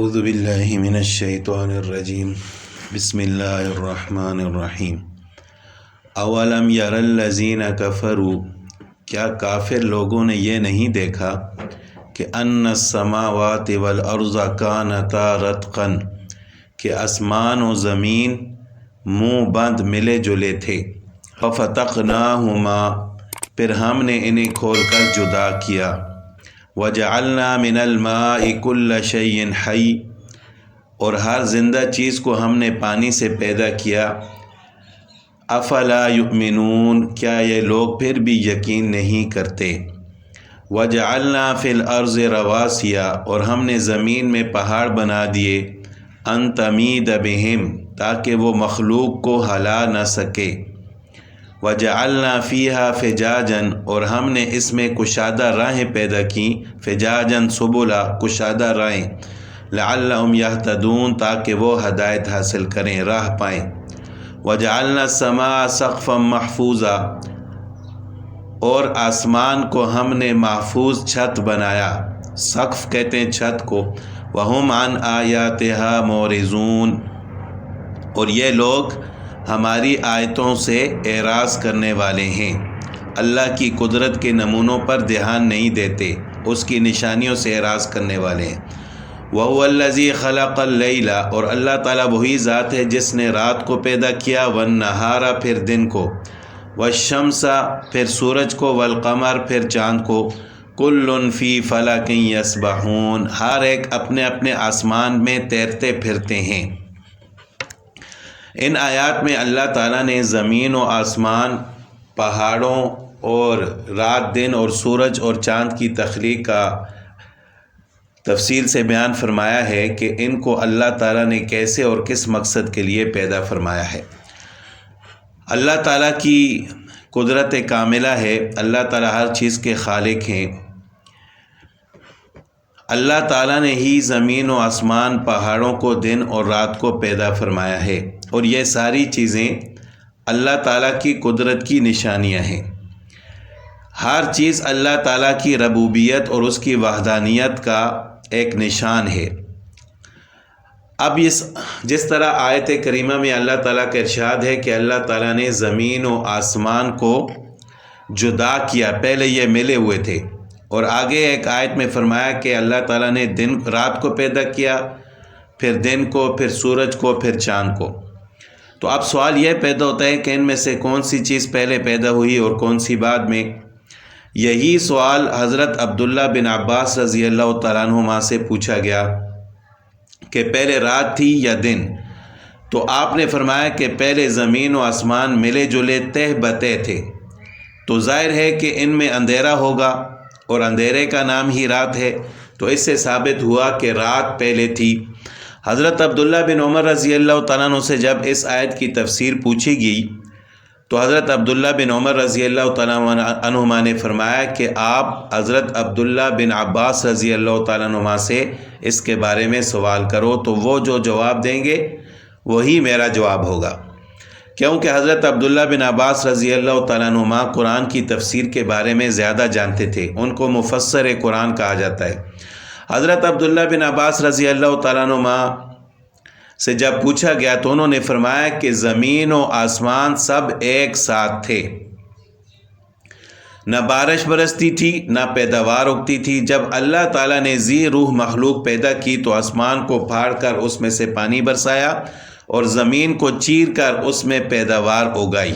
اعوذ باللہ من الشیطان الرجیم بسم اللہ الرحمن الرحیم اولم یر الذین کفروا، کیا کافر لوگوں نے یہ نہیں دیکھا کہ ان السماوات والارض کانتا رتقا، کہ آسمان و زمین منہ بند ملے جلے تھے، ففتقناہما، پھر ہم نے انہیں کھول کر جدا کیا، وجعلنا من الماء کل شیء حی، اور ہر زندہ چیز کو ہم نے پانی سے پیدا کیا، افلا یؤمنون، کیا یہ لوگ پھر بھی یقین نہیں کرتے، وجعلنا فی الارض رواسیا، اور ہم نے زمین میں پہاڑ بنا دیے، ان تمید بہم، تاکہ وہ مخلوق کو ہلا نہ سکے، وجعلنا فیہا فجاجا، اور ہم نے اس میں کشادہ راہیں پیدا کی، فجاجا سبلا، کشادہ راہیں، لعلہم یہتدون، تاکہ وہ ہدایت حاصل کریں، راہ پائیں، وجعلنا السماء سقفا محفوظا، اور آسمان کو ہم نے محفوظ چھت بنایا، سقف کہتے ہیں چھت کو، وہم عن آیاتہا معرضون، اور یہ لوگ ہماری آیتوں سے اعراض کرنے والے ہیں، اللہ کی قدرت کے نمونوں پر دھیان نہیں دیتے، اس کی نشانیوں سے اعراض کرنے والے ہیں۔ وَهُوَ الَّذِي خَلَقَ اللَّيْلَ، اور اللہ تعالیٰ وہی ذات ہے جس نے رات کو پیدا کیا، وَالنَّهَارَ، پھر دن کو، وَالشَّمْسَ، پھر سورج کو، وَالْقَمَرَ، پھر چاند کو، كُلٌّ فِي فَلَكٍ يَسْبَحُونَ، ہر ایک اپنے اپنے آسمان میں تیرتے پھرتے ہیں۔ ان آیات میں اللہ تعالیٰ نے زمین و آسمان، پہاڑوں اور رات دن اور سورج اور چاند کی تخلیق کا تفصیل سے بیان فرمایا ہے کہ ان کو اللہ تعالیٰ نے کیسے اور کس مقصد کے لیے پیدا فرمایا ہے۔ اللہ تعالیٰ کی قدرت کاملہ ہے، اللہ تعالیٰ ہر چیز کے خالق ہیں، اللہ تعالیٰ نے ہی زمین و آسمان، پہاڑوں کو، دن اور رات کو پیدا فرمایا ہے، اور یہ ساری چیزیں اللہ تعالیٰ کی قدرت کی نشانیاں ہیں۔ ہر چیز اللہ تعالیٰ کی ربوبیت اور اس کی وحدانیت کا ایک نشان ہے۔ اب جس طرح آیت کریمہ میں اللہ تعالیٰ کا ارشاد ہے کہ اللہ تعالیٰ نے زمین و آسمان کو جدا کیا، پہلے یہ ملے ہوئے تھے، اور آگے ایک آیت میں فرمایا کہ اللہ تعالیٰ نے رات کو پیدا کیا، پھر دن کو، پھر سورج کو، پھر چاند کو۔ تو اب سوال یہ پیدا ہوتا ہے کہ ان میں سے کون سی چیز پہلے پیدا ہوئی اور کون سی بعد میں؟ یہی سوال حضرت عبداللہ بن عباس رضی اللہ تعالیٰ عنہما سے پوچھا گیا کہ پہلے رات تھی یا دن؟ تو آپ نے فرمایا کہ پہلے زمین و آسمان ملے جلے تہ بتہ تھے، تو ظاہر ہے کہ ان میں اندھیرا ہوگا، اور اندھیرے کا نام ہی رات ہے، تو اس سے ثابت ہوا کہ رات پہلے تھی۔ حضرت عبداللہ بن عمر رضی اللہ تعالیٰ عنہ سے جب اس آیت کی تفسیر پوچھی گئی تو حضرت عبداللہ بن عمر رضی اللہ تعالیٰ عنہما نے فرمایا کہ آپ حضرت عبداللہ بن عباس رضی اللہ تعالیٰ عنہما سے اس کے بارے میں سوال کرو، تو وہ جو جواب دیں گے وہی میرا جواب ہوگا، کیونکہ حضرت عبداللہ بن عباس رضی اللہ تعالیٰ عنہما قرآن کی تفسیر کے بارے میں زیادہ جانتے تھے، ان کو مفسر قرآن کہا جاتا ہے۔ حضرت عبداللہ بن عباس رضی اللہ تعالیٰ عنہما سے جب پوچھا گیا تو انہوں نے فرمایا کہ زمین و آسمان سب ایک ساتھ تھے، نہ بارش برستی تھی نہ پیداوار اگتی تھی۔ جب اللہ تعالیٰ نے ذی روح مخلوق پیدا کی تو آسمان کو پھاڑ کر اس میں سے پانی برسایا، اور زمین کو چیر کر اس میں پیداوار اگائی۔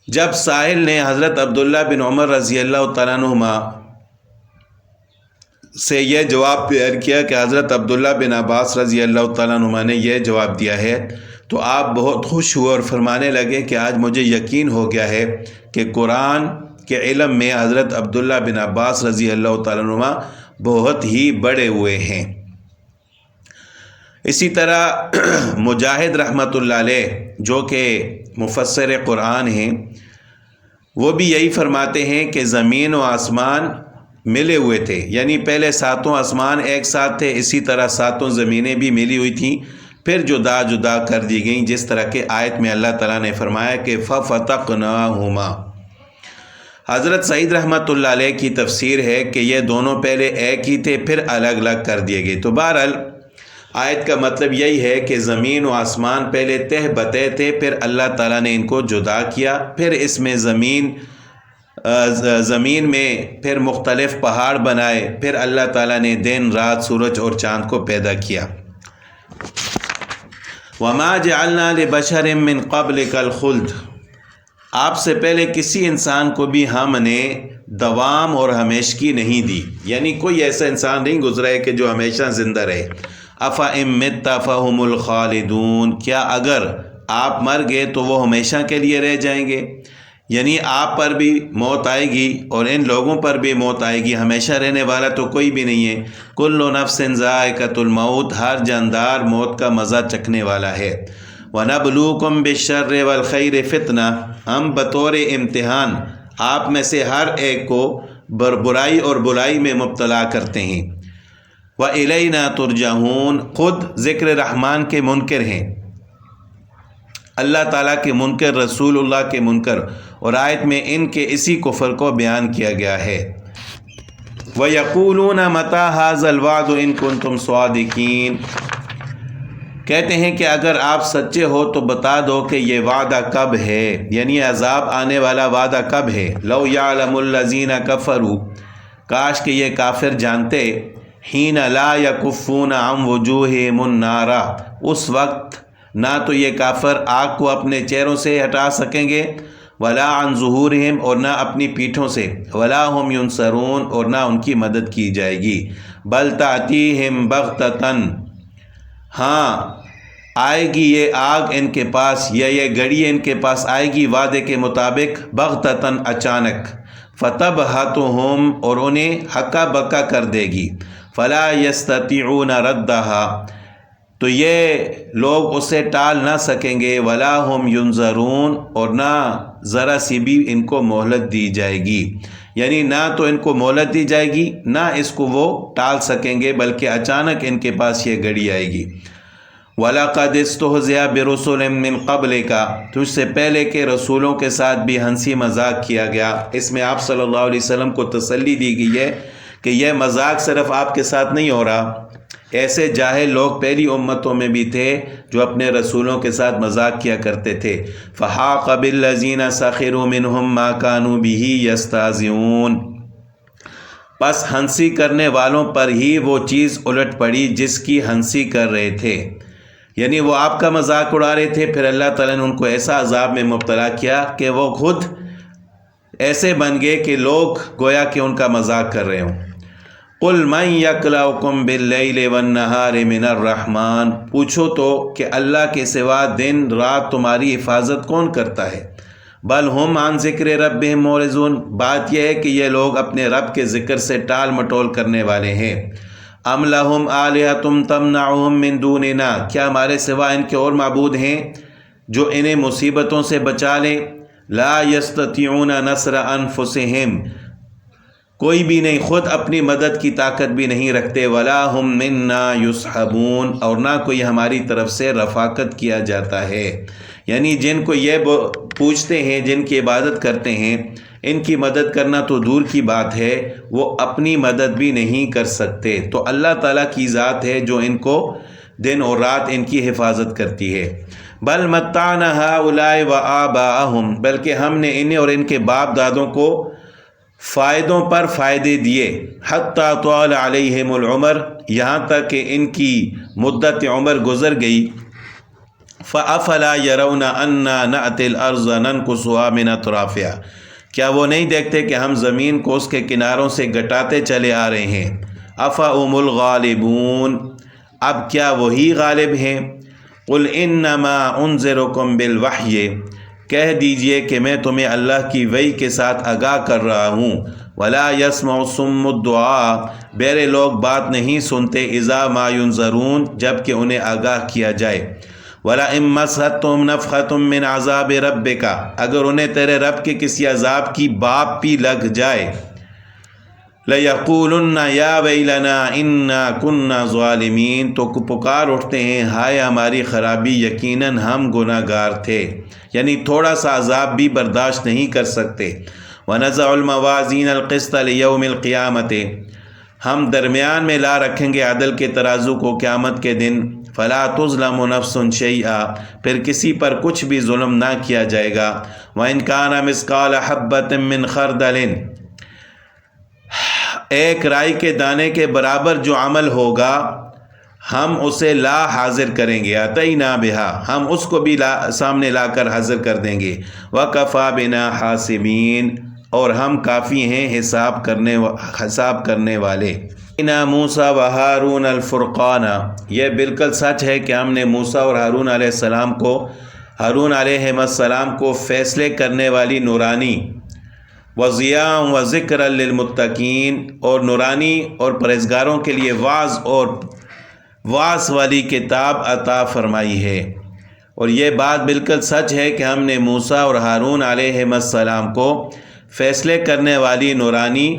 جب سائل نے حضرت عبداللہ بن عمر رضی اللہ تعالیٰ عنہما سے یہ جواب پیش کیا کہ حضرت عبداللہ بن عباس رضی اللہ تعالیٰ عنہما نے یہ جواب دیا ہے، تو آپ بہت خوش ہوئے اور فرمانے لگے کہ آج مجھے یقین ہو گیا ہے کہ قرآن کے علم میں حضرت عبداللہ بن عباس رضی اللہ تعالیٰ عنہما بہت ہی بڑے ہوئے ہیں۔ اسی طرح مجاہد رحمۃ اللہ علیہ جو کہ مفسر قرآن ہیں، وہ بھی یہی فرماتے ہیں کہ زمین و آسمان ملے ہوئے تھے، یعنی پہلے ساتوں آسمان ایک ساتھ تھے، اسی طرح ساتوں زمینیں بھی ملی ہوئی تھیں، پھر جدا جدا کر دی گئیں، جس طرح کہ آیت میں اللہ تعالیٰ نے فرمایا کہ فَفَتَقْنَاهُمَا۔ حضرت سعید رحمۃ اللہ علیہ کی تفسیر ہے کہ یہ دونوں پہلے ایک ہی تھے، پھر الگ الگ کر دیے گئے۔ تو بہرحال آیت کا مطلب یہی ہے کہ زمین و آسمان پہلے تہ بتہ تھے، پھر اللہ تعالیٰ نے ان کو جدا کیا، پھر اس میں زمین میں پھر مختلف پہاڑ بنائے، پھر اللہ تعالیٰ نے دن رات سورج اور چاند کو پیدا کیا۔ وَمَا جَعَلْنَا لِبَشَرٍ مِّن قَبْلِكَ الْخُلْدَ، آپ سے پہلے کسی انسان کو بھی ہم نے دوام اور ہمیشگی نہیں دی، یعنی کوئی ایسا انسان نہیں گزرا ہے کہ جو ہمیشہ زندہ رہے۔ أَفَإِن مِّتَّ فَهُمُ الْخَالِدُونَ، کیا اگر آپ مر گئے تو وہ ہمیشہ کے لیے رہ جائیں گے؟ یعنی آپ پر بھی موت آئے گی اور ان لوگوں پر بھی موت آئے گی، ہمیشہ رہنے والا تو کوئی بھی نہیں ہے۔ كُلُّ نَفْسٍ ذَائِقَةُ الْمَوْتِ، ہر جاندار موت کا مزہ چکھنے والا ہے۔ وَنَبْلُوكُمْ بِالشَّرِّ وَالْخَيْرِ فِتْنَةً، ہم بطور امتحان آپ میں سے ہر ایک کو برائی اور بلائی میں مبتلا کرتے ہیں۔ وَإِلَيْنَا تُرْجَعُونَ، خود ذکر رحمان کے منکر ہیں، اللہ تعالیٰ کے منکر، رسول اللہ کے منکر، اور آیت میں ان کے اسی کفر کو بیان کیا گیا ہے۔ وَيَقُولُونَ مَتَى هَذَا الْوَعْدُ إِن كُنتُمْ صَادِقِينَ، کہتے ہیں کہ اگر آپ سچے ہو تو بتا دو کہ یہ وعدہ کب ہے، یعنی عذاب آنے والا وعدہ کب ہے۔ لَوْ يَعْلَمُ الَّذِينَ كَفَرُوا، کاش کہ یہ کافر جانتے، حین لا یکفون عن وجوہہم النار، اس وقت نہ تو یہ کافر آگ کو اپنے چہروں سے ہٹا سکیں گے، ولا عن ظہورہم، اور نہ اپنی پیٹھوں سے، ولا ہم ینصرون، اور نہ ان کی مدد کی جائے گی۔ بل تأتیہم بغتۃ، ہاں آئے گی یہ آگ ان کے پاس، یا یہ گڑی ان کے پاس آئے گی وعدے کے مطابق، بغتۃ اچانک، فتبہتہم، اور انہیں ہکا بکا کر دے گی، فلا یستطیعون ردہا، تو یہ لوگ اسے ٹال نہ سکیں گے، ولا ہم ینظرون، اور نہ ذرا سی بھی ان کو مہلت دی جائے گی، یعنی نہ تو ان کو مہلت دی جائے گی نہ اس کو وہ ٹال سکیں گے، بلکہ اچانک ان کے پاس یہ گھڑی آئے گی۔ وَلَقَدِ اسْتُهْزِئَ بِرُسُلٍ مِّن قَبْلِكَ، تجھ سے پہلے کے رسولوں کے ساتھ بھی ہنسی مذاق کیا گیا۔ اس میں آپ صلی اللہ علیہ وسلم کو تسلی دی گئی ہے کہ یہ مذاق صرف آپ کے ساتھ نہیں ہو رہا، ایسے جاہل لوگ پہلی امتوں میں بھی تھے جو اپنے رسولوں کے ساتھ مذاق کیا کرتے تھے۔ فَحَاقَ بِالَّذِينَ سَخِرُوا مِنْهُمْ مَا كَانُوا بِهِ يَسْتَهْزِئُونَ، پس ہنسی کرنے والوں پر ہی وہ چیز الٹ پڑی جس کی ہنسی کر رہے تھے، یعنی وہ آپ کا مذاق اڑا رہے تھے، پھر اللہ تعالیٰ نے ان کو ایسا عذاب میں مبتلا کیا کہ وہ خود ایسے بن گئے کہ لوگ گویا کہ ان کا مذاق کر رہے ہوں۔ قُلْ مَنْ يَكْلَؤُكُمْ بِاللَّيْلِ وَالنَّهَارِ مِنَ الرَّحْمَنِ، پوچھو تو کہ اللہ کے سوا دن رات تمہاری حفاظت کون کرتا ہے؟ بل ہم عن ذکر ربہم معرضون، بات یہ ہے کہ یہ لوگ اپنے رب کے ذکر سے ٹال مٹول کرنے والے ہیں۔ ام لہم آلہۃ تمنعہم من دوننا، کیا ہمارے سوا ان کے اور معبود ہیں جو انہیں مصیبتوں سے بچا لیں؟ لا یستطیعون نصر انفسہم، کوئی بھی نہیں، خود اپنی مدد کی طاقت بھی نہیں رکھتے، ولا ہم منا یصحبون، اور نہ کوئی ہماری طرف سے رفاقت کیا جاتا ہے، یعنی جن کو یہ پوچھتے ہیں، جن کی عبادت کرتے ہیں، ان کی مدد کرنا تو دور کی بات ہے، وہ اپنی مدد بھی نہیں کر سکتے۔ تو اللہ تعالیٰ کی ذات ہے جو ان کو دن اور رات ان کی حفاظت کرتی ہے۔ بل متعنا ہؤلاء وآباءہم، بلکہ ہم نے انہیں اور ان کے باپ دادوں کو فائدوں پر فائدے دیے، حتیٰ طال علیہم العمر، یہاں تک کہ ان کی مدت عمر گزر گئی۔ فَأَفَلَا يَرَوْنَ أَنَّا نَأْتِي الْأَرْضَ نَنْقُصُهَا مِنْ أَطْرَافِهَا، کیا وہ نہیں دیکھتے کہ ہم زمین کو اس کے کناروں سے گٹاتے چلے آ رہے ہیں؟ أَفَهُمُ الْغَالِبُونَ، اب کیا وہی غالب ہیں؟ قُلْ إِنَّمَا أُنذِرُكُمْ بِالْوَحْيِ، کہہ دیجئے کہ میں تمہیں اللہ کی وحی کے ساتھ آگاہ کر رہا ہوں۔ وَلَا يَسْمَعُ الصُّمُّ الدُّعَاءَ، بہرے لوگ بات نہیں سنتے، اِذَا مَا يُنذَرُونَ، جب کہ انہیں آگاہ کیا جائے۔ وَلَئِن مَّسَّتْهُمْ نَفْحَةٌ مِّنْ عَذَابِ رَبِّكَ، اگر انہیں تیرے رب کے کسی عذاب کی بھاپ بھی لگ جائے، لَيَقُولُنَّ يَا وَيْلَنَا إِنَّا كُنَّا ظَالِمِينَ، تو پکار اٹھتے ہیں، ہائے ہماری خرابی، یقیناً ہم گناہ گار تھے، یعنی تھوڑا سا عذاب بھی برداشت نہیں کر سکتے۔ وَنَزَعُ الْمَوَازِينَ الْقِسْطَ لِيَوْمِ الْقِيَامَةِ، ہم درمیان میں لا رکھیں گے عدل کے ترازو کو قیامت کے دن، فَلَا تُظْلَمُ نَفْسٌ شَيْئًا، پھر کسی پر کچھ بھی ظلم نہ کیا جائے گا۔ وَإِنْ كَانَ مِثْقَالَ حَبَّةٍ مِّنْ خَرْدَلٍ، ایک رائی کے دانے کے برابر جو عمل ہوگا ہم اسے لا حاضر کریں گے، اَتَيْنَا بِهَا، ہم اس کو بھی سامنے لا کر حاضر کر دیں گے۔ وَكَفَى بِنَا حَاسِبِينَ، اور ہم کافی ہیں حساب کرنے والے۔ اِنَّا مُوسَىٰ وَهَارُونَ الْفُرْقَانَ، یہ بالکل سچ ہے کہ ہم نے موسیٰ اور ہارون علیہ السلام کو فیصلے کرنے والی نورانی، وَضِيَاءً وَذِكْرًا لِلْمُتَّقِينَ، اور نورانی اور پرہیزگاروں کے لیے واعظ والی کتاب عطا فرمائی ہے۔ اور یہ بات بالکل سچ ہے کہ ہم نے موسیٰ اور ہارون علیہ السلام کو فیصلے کرنے والی نورانی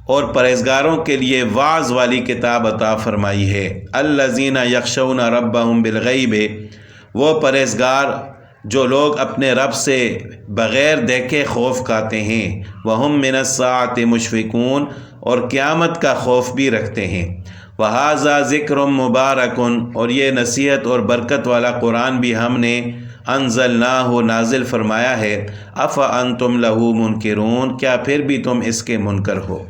اور پرہیزگاروں کے لیے واعظ والی کتاب عطا فرمائی ہے۔ الذین یخشون ربہم بالغیب، وہ پرہیزگار جو لوگ اپنے رب سے بغیر دیکھے خوف کھاتے ہیں، وہم من الساعۃ مشفقون، اور قیامت کا خوف بھی رکھتے ہیں۔ وَهَذَا ذِكْرٌ مُبَارَكٌ، اور یہ نصیحت اور برکت والا قرآن بھی ہم نے انزلناہ نازل فرمایا ہے۔ افانتم لہ منکرون، کیا پھر بھی تم اس کے منکر ہو؟